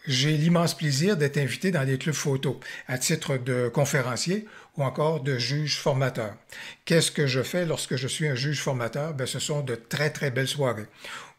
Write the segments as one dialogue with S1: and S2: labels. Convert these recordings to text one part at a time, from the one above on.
S1: J'ai l'immense plaisir d'être invité dans des clubs photo à titre de conférencier ou encore de juge formateur. Qu'est-ce que je fais lorsque je suis un juge formateur? Ben, ce sont de très très belles soirées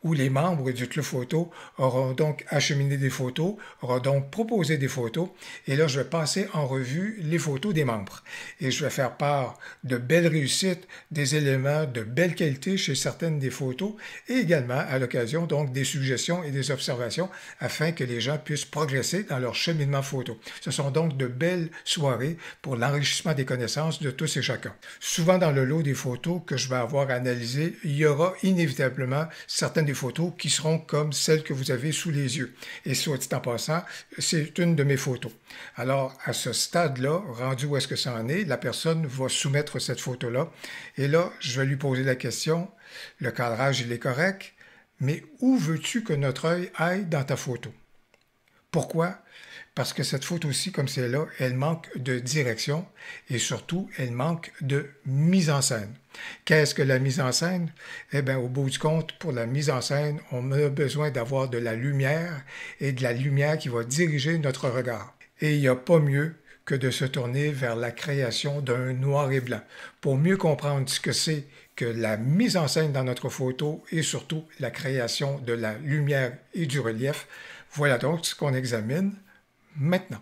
S1: où les membres du club photo auront donc acheminé des photos, auront donc proposé des photos, et là je vais passer en revue les photos des membres. Et je vais faire part de belles réussites, des éléments de belle qualité chez certaines des photos, et également à l'occasion donc des suggestions et des observations afin que les gens puissent progresser dans leur cheminement photo. Ce sont donc de belles soirées pour l'enrichissement des connaissances de tous et chacun. Souvent dans le lot des photos que je vais avoir analysées, il y aura inévitablement certaines des photos qui seront comme celles que vous avez sous les yeux. Et soit dit en passant, c'est une de mes photos. Alors, à ce stade-là, rendu où est-ce que ça en est, la personne va soumettre cette photo-là. Et là, je vais lui poser la question, le cadrage, il est correct, mais où veux-tu que notre œil aille dans ta photo? Pourquoi? Parce que cette photo-ci, comme celle-là, elle manque de direction et surtout, elle manque de mise en scène. Qu'est-ce que la mise en scène? Eh bien, au bout du compte, pour la mise en scène, on a besoin d'avoir de la lumière et de la lumière qui va diriger notre regard. Et il n'y a pas mieux que de se tourner vers la création d'un noir et blanc pour mieux comprendre ce que c'est que la mise en scène dans notre photo et surtout la création de la lumière et du relief. Voilà donc ce qu'on examine maintenant.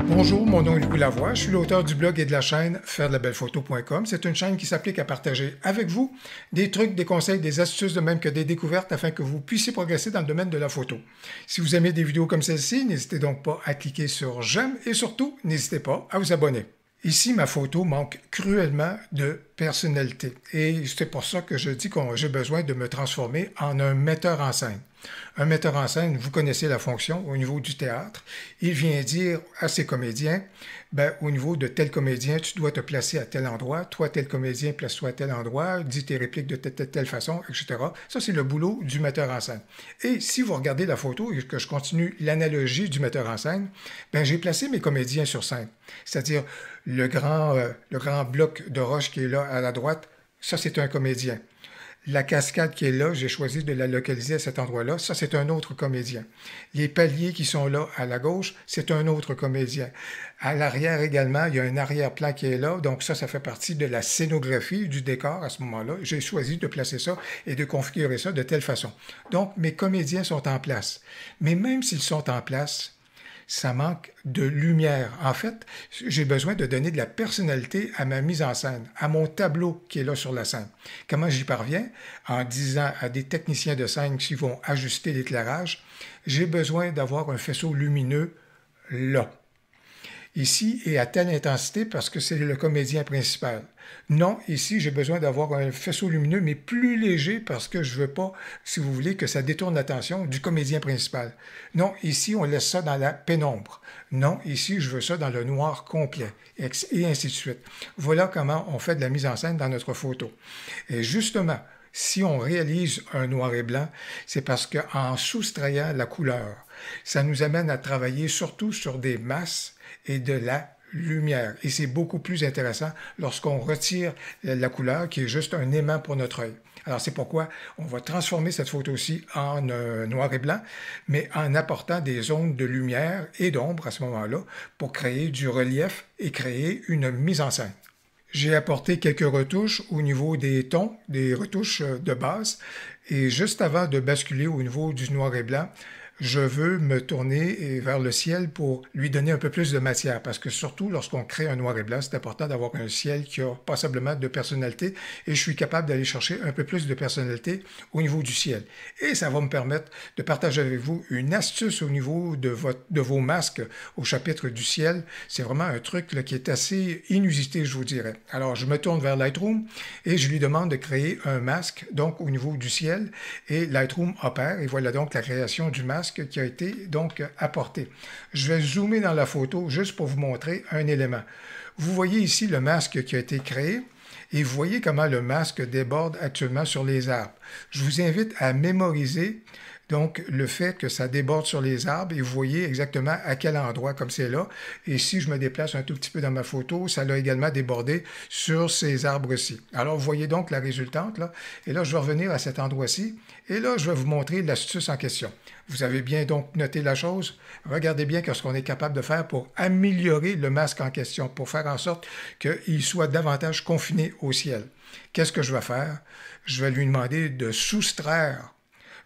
S1: Bonjour, mon nom est Louis Lavoie, je suis l'auteur du blog et de la chaîne fairedelabellephoto.com. C'est une chaîne qui s'applique à partager avec vous des trucs, des conseils, des astuces de même que des découvertes afin que vous puissiez progresser dans le domaine de la photo. Si vous aimez des vidéos comme celle-ci, n'hésitez donc pas à cliquer sur j'aime et surtout, n'hésitez pas à vous abonner. Ici, ma photo manque cruellement de personnalité et c'est pour ça que je dis que j'ai besoin de me transformer en un metteur en scène. Un metteur en scène, vous connaissez la fonction au niveau du théâtre. Il vient dire à ses comédiens, ben, au niveau de tel comédien, tu dois te placer à tel endroit, toi, tel comédien, place-toi à tel endroit, dis tes répliques de telle façon, etc. Ça, c'est le boulot du metteur en scène. Et si vous regardez la photo et que je continue l'analogie du metteur en scène, ben, j'ai placé mes comédiens sur scène. C'est-à-dire le grand bloc de roche qui est là à la droite, ça, c'est un comédien. La cascade qui est là, j'ai choisi de la localiser à cet endroit-là. Ça, c'est un autre comédien. Les paliers qui sont là à la gauche, c'est un autre comédien. À l'arrière également, il y a un arrière-plan qui est là. Donc ça fait partie de la scénographie du décor à ce moment-là. J'ai choisi de placer ça et de configurer ça de telle façon. Donc, mes comédiens sont en place. Mais même s'ils sont en place, ça manque de lumière. En fait, j'ai besoin de donner de la personnalité à ma mise en scène, à mon tableau qui est là sur la scène. Comment j'y parviens? En disant à des techniciens de scène qui vont ajuster l'éclairage, j'ai besoin d'avoir un faisceau lumineux là. Ici, et à telle intensité parce que c'est le comédien principal. Non, ici, j'ai besoin d'avoir un faisceau lumineux, mais plus léger parce que je ne veux pas, si vous voulez, que ça détourne l'attention du comédien principal. Non, ici, on laisse ça dans la pénombre. Non, ici, je veux ça dans le noir complet, et ainsi de suite. Voilà comment on fait de la mise en scène dans notre photo. Et justement, si on réalise un noir et blanc, c'est parce qu'en soustrayant la couleur, ça nous amène à travailler surtout sur des masses et de la lumière. Et c'est beaucoup plus intéressant lorsqu'on retire la couleur qui est juste un aimant pour notre œil. Alors c'est pourquoi on va transformer cette photo-ci en noir et blanc, mais en apportant des zones de lumière et d'ombre à ce moment-là pour créer du relief et créer une mise en scène. J'ai apporté quelques retouches au niveau des tons, des retouches de base, et juste avant de basculer au niveau du noir et blanc, je veux me tourner vers le ciel pour lui donner un peu plus de matière, parce que surtout lorsqu'on crée un noir et blanc, c'est important d'avoir un ciel qui a passablement de personnalité, et je suis capable d'aller chercher un peu plus de personnalité au niveau du ciel. Et ça va me permettre de partager avec vous une astuce au niveau de vos masques au chapitre du ciel. C'est vraiment un truc là, qui est assez inusité, je vous dirais. Alors, je me tourne vers Lightroom et je lui demande de créer un masque, donc au niveau du ciel, et Lightroom opère, et voilà donc la création du masque qui a été donc apporté. Je vais zoomer dans la photo juste pour vous montrer un élément. Vous voyez ici le masque qui a été créé et vous voyez comment le masque déborde actuellement sur les arbres. Je vous invite à mémoriser donc le fait que ça déborde sur les arbres et vous voyez exactement à quel endroit comme c'est là. Et si je me déplace un tout petit peu dans ma photo, ça l'a également débordé sur ces arbres-ci. Alors vous voyez donc la résultante là. Et là, je vais revenir à cet endroit-ci. Et là, je vais vous montrer l'astuce en question. Vous avez bien donc noté la chose. Regardez bien ce qu'on est capable de faire pour améliorer le masque en question, pour faire en sorte qu'il soit davantage confiné au ciel. Qu'est-ce que je vais faire? Je vais lui demander de soustraire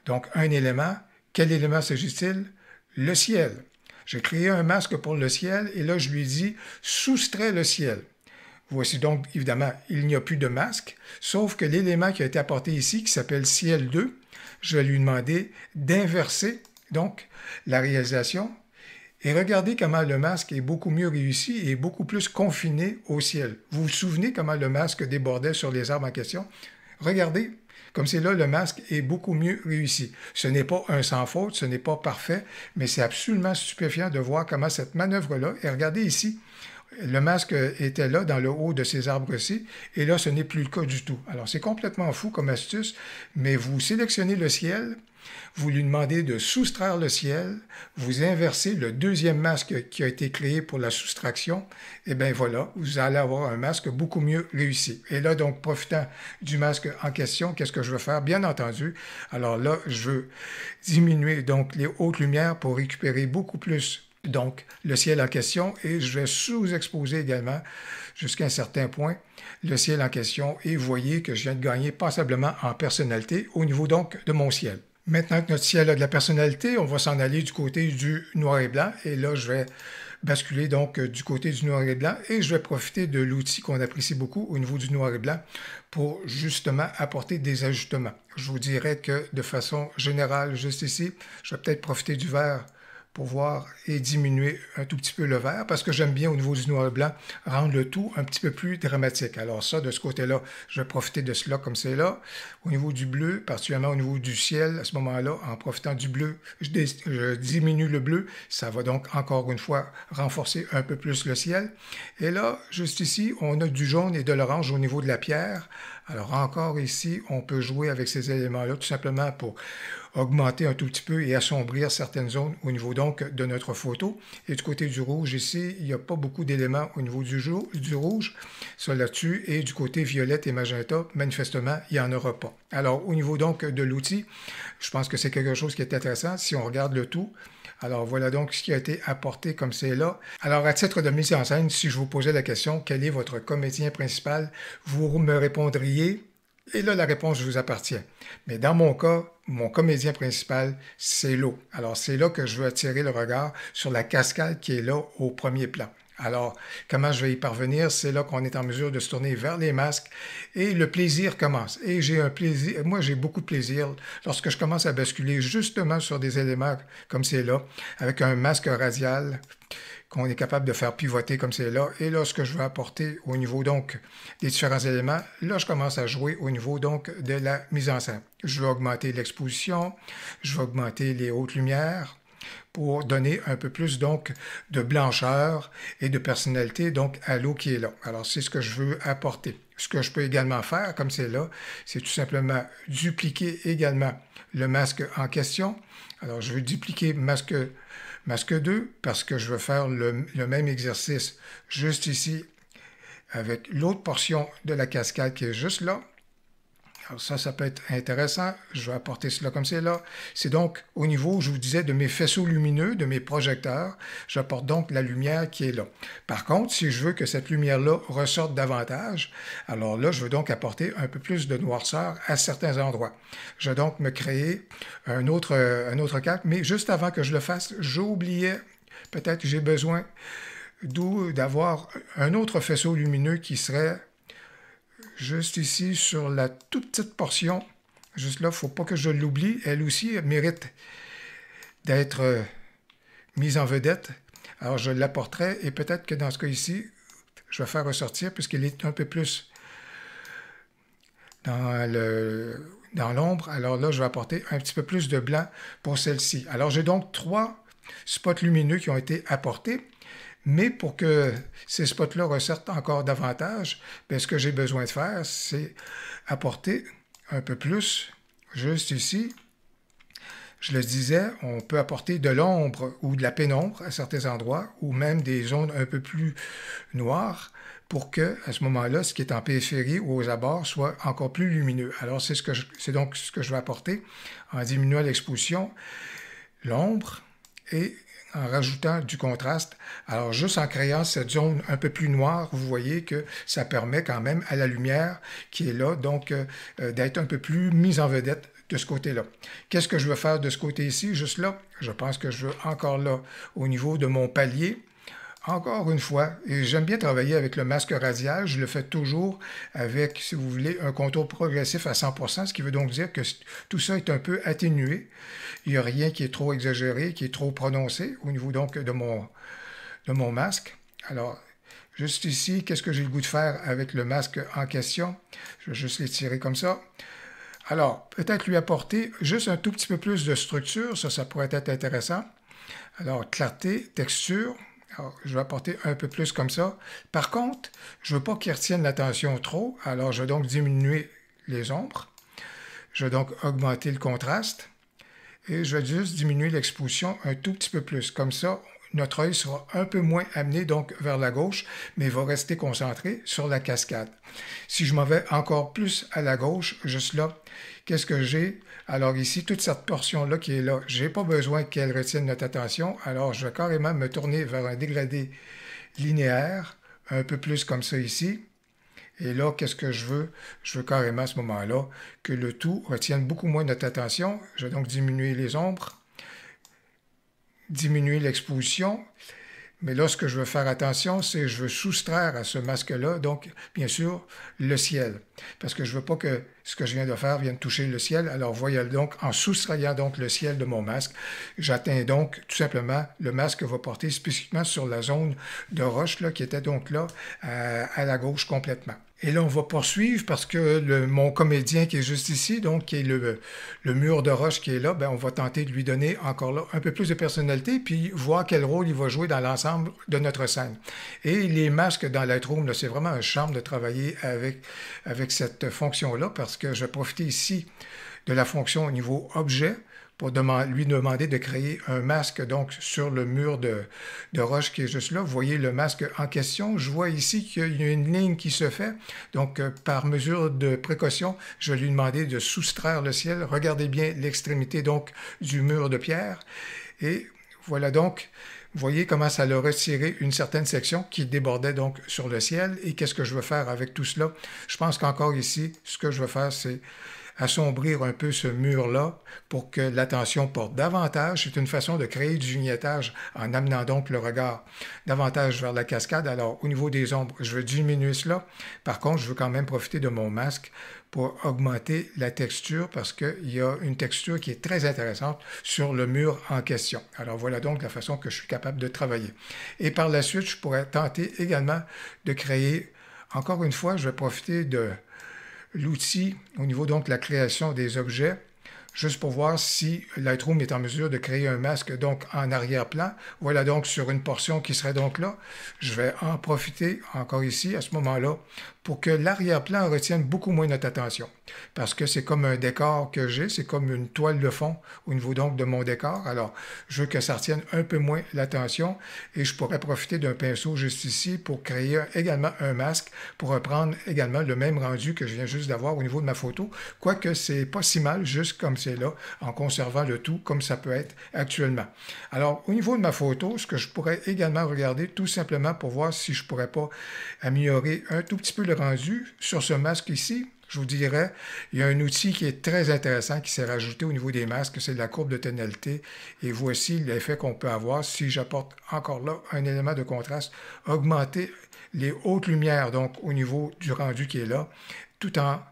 S1: donc un élément. Quel élément s'agit-il? Le ciel. J'ai créé un masque pour le ciel et là, je lui dis soustrais le ciel. Voici donc, évidemment, il n'y a plus de masque, sauf que l'élément qui a été apporté ici, qui s'appelle ciel 2, je vais lui demander d'inverser donc la réalisation. Et regardez comment le masque est beaucoup mieux réussi et beaucoup plus confiné au ciel. Vous vous souvenez comment le masque débordait sur les arbres en question? Regardez, comme c'est là, le masque est beaucoup mieux réussi. Ce n'est pas un sans faute, ce n'est pas parfait, mais c'est absolument stupéfiant de voir comment cette manœuvre-là, et regardez ici, le masque était là, dans le haut de ces arbres-ci, et là, ce n'est plus le cas du tout. Alors, c'est complètement fou comme astuce, mais vous sélectionnez le ciel, vous lui demandez de soustraire le ciel, vous inversez le deuxième masque qui a été créé pour la soustraction, et bien voilà, vous allez avoir un masque beaucoup mieux réussi. Et là, donc, profitant du masque en question, qu'est-ce que je veux faire? Bien entendu, alors là, je veux diminuer donc les hautes lumières pour récupérer beaucoup plus donc le ciel en question et je vais sous-exposer également jusqu'à un certain point le ciel en question et vous voyez que je viens de gagner passablement en personnalité au niveau donc de mon ciel. Maintenant que notre ciel a de la personnalité, on va s'en aller du côté du noir et blanc et là je vais basculer donc du côté du noir et blanc et je vais profiter de l'outil qu'on apprécie beaucoup au niveau du noir et blanc pour justement apporter des ajustements. Je vous dirais que de façon générale, juste ici, je vais peut-être profiter du vert pour voir et diminuer un tout petit peu le vert, parce que j'aime bien au niveau du noir et blanc rendre le tout un petit peu plus dramatique. Alors ça, de ce côté-là, je vais profiter de cela comme c'est là. Au niveau du bleu, particulièrement au niveau du ciel, à ce moment-là, en profitant du bleu, je diminue le bleu. Ça va donc encore une fois renforcer un peu plus le ciel. Et là, juste ici, on a du jaune et de l'orange au niveau de la pierre. Alors encore ici, on peut jouer avec ces éléments-là tout simplement pour augmenter un tout petit peu et assombrir certaines zones au niveau donc de notre photo. Et du côté du rouge ici, il n'y a pas beaucoup d'éléments au niveau du rouge, ça là-dessus, et du côté violette et magenta, manifestement, il n'y en aura pas. Alors au niveau donc de l'outil, je pense que c'est quelque chose qui est intéressant si on regarde le tout. Alors voilà donc ce qui a été apporté comme c'est là. Alors à titre de mise en scène, si je vous posais la question, quel est votre comédien principal, vous me répondriez, et là la réponse vous appartient. Mais dans mon cas, mon comédien principal, c'est l'eau. Alors c'est là que je veux attirer le regard sur la cascade qui est là au premier plan. Alors, comment je vais y parvenir? C'est là qu'on est en mesure de se tourner vers les masques et le plaisir commence. Et j'ai un plaisir, moi j'ai beaucoup de plaisir lorsque je commence à basculer justement sur des éléments comme c'est là, avec un masque radial qu'on est capable de faire pivoter comme c'est là. Et là, ce que je veux apporter au niveau donc des différents éléments, là, je commence à jouer au niveau donc de la mise en scène. Je veux augmenter l'exposition, je veux augmenter les hautes lumières, pour donner un peu plus donc de blancheur et de personnalité donc à l'eau qui est là. Alors c'est ce que je veux apporter. Ce que je peux également faire, comme c'est là, c'est tout simplement dupliquer également le masque en question. Alors je veux dupliquer masque 2 parce que je veux faire le même exercice juste ici avec l'autre portion de la cascade qui est juste là. Alors ça peut être intéressant. Je vais apporter cela comme c'est là. C'est donc au niveau, je vous disais, de mes faisceaux lumineux, de mes projecteurs. J'apporte donc la lumière qui est là. Par contre, si je veux que cette lumière-là ressorte davantage, alors là, je veux donc apporter un peu plus de noirceur à certains endroits. Je vais donc me créer un autre cadre. Mais juste avant que je le fasse, j'oubliais, peut-être que j'ai besoin d'avoir un autre faisceau lumineux qui serait juste ici, sur la toute petite portion, juste là, il ne faut pas que je l'oublie. Elle aussi mérite d'être mise en vedette. Alors, je l'apporterai et peut-être que dans ce cas ici, je vais faire ressortir puisqu'il est un peu plus dans l'ombre. Alors là, je vais apporter un petit peu plus de blanc pour celle-ci. Alors, j'ai donc 3 spots lumineux qui ont été apportés. Mais pour que ces spots-là ressortent encore davantage, bien, ce que j'ai besoin de faire, c'est apporter un peu plus, juste ici. je le disais, on peut apporter de l'ombre ou de la pénombre à certains endroits, ou même des zones un peu plus noires, pour que, à ce moment-là, ce qui est en périphérie ou aux abords soit encore plus lumineux. Alors, c'est donc ce que je vais apporter en diminuant l'exposition, l'ombre et en rajoutant du contraste. Alors, juste en créant cette zone un peu plus noire, vous voyez que ça permet quand même à la lumière qui est là, donc d'être un peu plus mise en vedette de ce côté-là. Qu'est-ce que je veux faire de ce côté ici? Juste là, je pense que je veux encore là, au niveau de mon palier, encore une fois, et j'aime bien travailler avec le masque radial, je le fais toujours avec, si vous voulez, un contour progressif à 100%, ce qui veut donc dire que tout ça est un peu atténué. Il n'y a rien qui est trop exagéré, qui est trop prononcé au niveau donc de mon masque. Alors, juste ici, qu'est-ce que j'ai le goût de faire avec le masque en question? Je vais juste l'étirer comme ça. Alors, peut-être lui apporter juste un tout petit peu plus de structure, ça pourrait être intéressant. Alors, clarté, texture. Alors, je vais apporter un peu plus comme ça. Par contre, je ne veux pas qu'il retienne l'attention trop, alors je vais donc diminuer les ombres. Je vais donc augmenter le contraste et je vais juste diminuer l'exposition un tout petit peu plus. Comme ça, notre œil sera un peu moins amené donc vers la gauche, mais va rester concentré sur la cascade. Si je m'en vais encore plus à la gauche, juste là, qu'est-ce que j'ai? Alors ici, toute cette portion-là qui est là, je n'ai pas besoin qu'elle retienne notre attention, alors je vais carrément me tourner vers un dégradé linéaire, un peu plus comme ça ici. Et là, qu'est-ce que je veux? Je veux carrément à ce moment-là que le tout retienne beaucoup moins notre attention. Je vais donc diminuer les ombres, diminuer l'exposition. Mais là, ce que je veux faire attention, c'est que je veux soustraire à ce masque-là, donc, bien sûr, le ciel. Parce que je ne veux pas que ce que je viens de faire vienne toucher le ciel. Alors, voyez donc, en soustrayant donc le ciel de mon masque, j'atteins donc, tout simplement, le masque va porter spécifiquement sur la zone de roche, là, qui était donc là, à la gauche complètement. Et là, on va poursuivre parce que mon comédien qui est juste ici, donc qui est le mur de roche qui est là, ben, on va tenter de lui donner encore là un peu plus de personnalité, puis voir quel rôle il va jouer dans l'ensemble de notre scène. Et les masques dans Lightroom, c'est vraiment un charme de travailler avec cette fonction-là parce que je vais profiter ici de la fonction au niveau objet pour lui demander de créer un masque donc sur le mur de roche qui est juste là. Vous voyez le masque en question. Je vois ici qu'il y a une ligne qui se fait. Donc, par mesure de précaution, je vais lui demander de soustraire le ciel. Regardez bien l'extrémité donc du mur de pierre. Et voilà donc, vous voyez comment ça a retiré une certaine section qui débordait donc sur le ciel. Et qu'est-ce que je veux faire avec tout cela? Je pense qu'encore ici, ce que je veux faire, c'est assombrir un peu ce mur-là pour que l'attention porte davantage. C'est une façon de créer du vignettage en amenant donc le regard davantage vers la cascade. Alors, au niveau des ombres, je veux diminuer cela. Par contre, je veux quand même profiter de mon masque pour augmenter la texture parce qu'il y a une texture qui est très intéressante sur le mur en question. Alors, voilà donc la façon que je suis capable de travailler. Et par la suite, je pourrais tenter également de créer, encore une fois, je vais profiter de l'outil au niveau donc de la création des objets, juste pour voir si Lightroom est en mesure de créer un masque donc en arrière-plan. Voilà donc sur une portion qui serait donc là. Je vais en profiter encore ici à ce moment-là pour que l'arrière-plan retienne beaucoup moins notre attention. Parce que c'est comme un décor que j'ai, c'est comme une toile de fond au niveau donc de mon décor. Alors, je veux que ça retienne un peu moins l'attention et je pourrais profiter d'un pinceau juste ici pour créer également un masque pour reprendre également le même rendu que je viens juste d'avoir au niveau de ma photo. Quoique c'est pas si mal, juste comme c'est là, en conservant le tout comme ça peut être actuellement. Alors, au niveau de ma photo, ce que je pourrais également regarder tout simplement pour voir si je pourrais pas améliorer un tout petit peu le rendu sur ce masque ici, je vous dirais, il y a un outil qui est très intéressant qui s'est rajouté au niveau des masques, c'est la courbe de tonalité. Et voici l'effet qu'on peut avoir si j'apporte encore là un élément de contraste, augmenter les hautes lumières, donc au niveau du rendu qui est là, tout en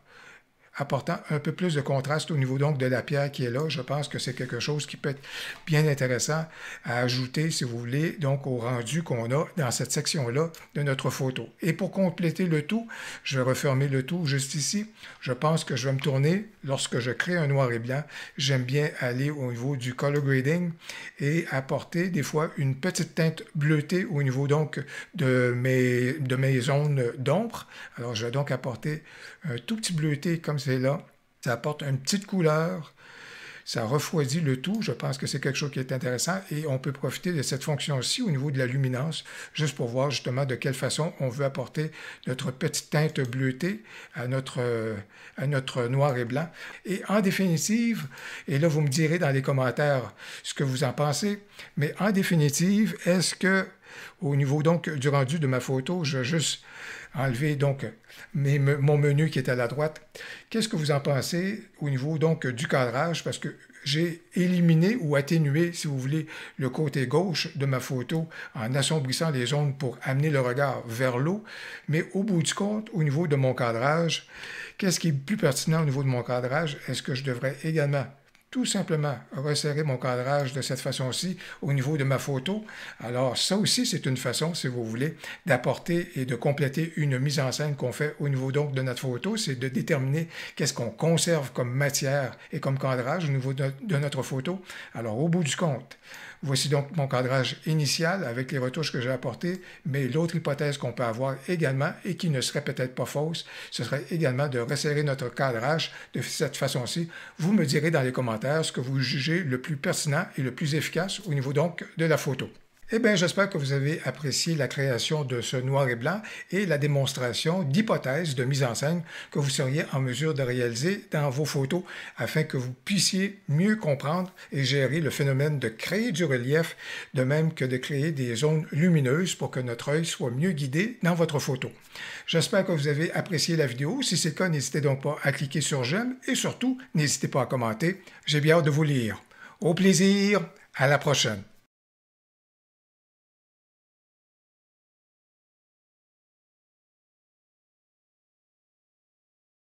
S1: apportant un peu plus de contraste au niveau donc de la pierre qui est là. Je pense que c'est quelque chose qui peut être bien intéressant à ajouter, si vous voulez, donc au rendu qu'on a dans cette section-là de notre photo. Et pour compléter le tout, je vais refermer le tout juste ici. Je pense que je vais me tourner, lorsque je crée un noir et blanc, j'aime bien aller au niveau du color grading et apporter des fois une petite teinte bleutée au niveau donc de mes zones d'ombre. Alors je vais donc apporter un tout petit bleuté comme c'est là. Ça apporte une petite couleur. Ça refroidit le tout. Je pense que c'est quelque chose qui est intéressant et on peut profiter de cette fonction-ci au niveau de la luminance, juste pour voir justement de quelle façon on veut apporter notre petite teinte bleutée à notre noir et blanc. Et en définitive, et là vous me direz dans les commentaires ce que vous en pensez, mais en définitive, est-ce que au niveau donc du rendu de ma photo, je vais juste enlever donc mon menu qui est à la droite. Qu'est-ce que vous en pensez au niveau donc du cadrage? Parce que j'ai éliminé ou atténué, si vous voulez, le côté gauche de ma photo en assombrissant les zones pour amener le regard vers l'eau. Mais au bout du compte, au niveau de mon cadrage, qu'est-ce qui est plus pertinent au niveau de mon cadrage? Est-ce que je devrais également tout simplement resserrer mon cadrage de cette façon-ci au niveau de ma photo? Alors ça aussi, c'est une façon, si vous voulez, d'apporter et de compléter une mise en scène qu'on fait au niveau donc de notre photo, c'est de déterminer qu'est-ce qu'on conserve comme matière et comme cadrage au niveau de notre photo. Alors au bout du compte, voici donc mon cadrage initial avec les retouches que j'ai apportées, mais l'autre hypothèse qu'on peut avoir également et qui ne serait peut-être pas fausse, ce serait également de resserrer notre cadrage de cette façon-ci. Vous me direz dans les commentaires ce que vous jugez le plus pertinent et le plus efficace au niveau donc de la photo. Eh bien, j'espère que vous avez apprécié la création de ce noir et blanc et la démonstration d'hypothèses de mise en scène que vous seriez en mesure de réaliser dans vos photos afin que vous puissiez mieux comprendre et gérer le phénomène de créer du relief, de même que de créer des zones lumineuses pour que notre œil soit mieux guidé dans votre photo. J'espère que vous avez apprécié la vidéo. Si c'est le cas, n'hésitez donc pas à cliquer sur j'aime et surtout, n'hésitez pas à commenter. J'ai bien hâte de vous lire. Au plaisir, à la prochaine.